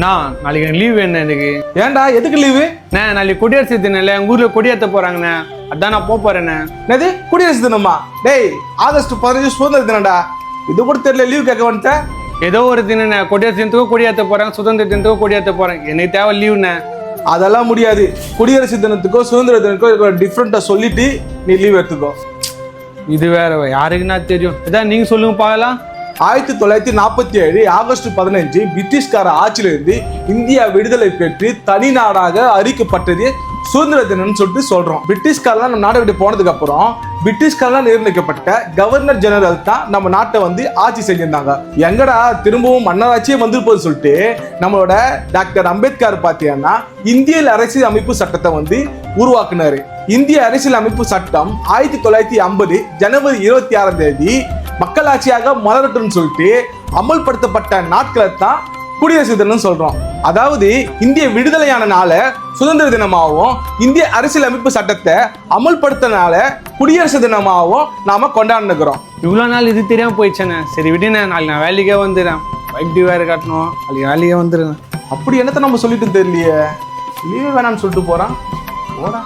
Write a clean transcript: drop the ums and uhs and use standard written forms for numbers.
நாளைக்கு எனக்கு லீவ் வேணும் எனக்கு. ஏன்டா எதுக்கு லீவு? நாளைக்கு குடியரசு தினம் எங்க ஊர்ல கொடியேற்ற போறாங்கண்ணே, அதான் நான் போறேண்ணே. என்னது குடியரசு தினமா? டேய் ஆகஸ்ட் 15 சுதந்திர தினம்டா, இது கூட தெரியல லீவ் கேட்க வந்துட்டேன். ஏதோ ஒரு தினம் குடியரசு தினத்துக்கும் கொடியேற்ற போறாங்க, சுதந்திர தினத்துக்கும் கொடியேற்ற போறாங்க, எனக்கு தேவை லீவுண்ணே. அதெல்லாம் முடியாது. குடியரசு தினத்துக்கோ சுதந்திர தினத்துக்கோ டிஃப்ரெண்டா சொல்லிட்டு நீ லீவ் எடுத்துக்கோ. இது வேற யாருக்குன்னா தெரியும், இதான் நீங்க சொல்லுங்க பார்க்கலாம். 1947 ஆகஸ்ட் 15 பிரிட்டிஷ்கார ஆட்சியிலிருந்து இந்தியா விடுதலை பெற்று தனி நாடாக அறிக்கப்பட்டது சுதந்திர தினம்னு சொல்லிட்டு சொல்றோம். பிரிட்டிஷ்காரெல்லாம் நம்ம நாட்டை விட்டு போனதுக்கு அப்புறம் பிரிட்டிஷ்காரெல்லாம் நிர்ணயிக்கப்பட்ட கவர்னர் ஜெனரல் தான் நம்ம நாட்டை வந்து ஆட்சி செஞ்சிருந்தாங்க. எங்கடா திரும்பவும் மன்னராட்சியே வந்துருப்போது சொல்லிட்டு நம்மளோட டாக்டர் அம்பேத்கர் பார்த்தீங்கன்னா இந்திய அரசியல் அமைப்பு சட்டத்தை வந்து உருவாக்குனாரு. இந்திய அரசியல் அமைப்பு சட்டம் 1950 ஜனவரி 26 மக்களாட்சியாக மலரட்டும்னு சொல்லிட்டு அமல்படுத்தப்பட்ட நாட்களை தான் குடியரசு தினம் சொல்றோம். அதாவது இந்திய விடுதலையான நாளை சுதந்திர தினமாகவும் இந்திய அரசியல் அமைப்பு சட்டத்தை அமல்படுத்தினால குடியரசு தினமாகவும் நாம கொண்டாடுகிறோம். இவ்வளோ நாள் இது தெரியாம போயிடுச்சேண்ணே. சரி விடுண்ணே, நாளைக்கு நான் வேலைக்கே வந்துடுறேன். பைக் டியூ வேறு கட்டணும், நாளைக்கு வேலைக்கே வந்துடுறேன். அப்படி என்னத்த நம்ம சொல்லிட்டு தெரியலையே, லீவே வேணாம்னு சொல்லிட்டு போறான். போடா.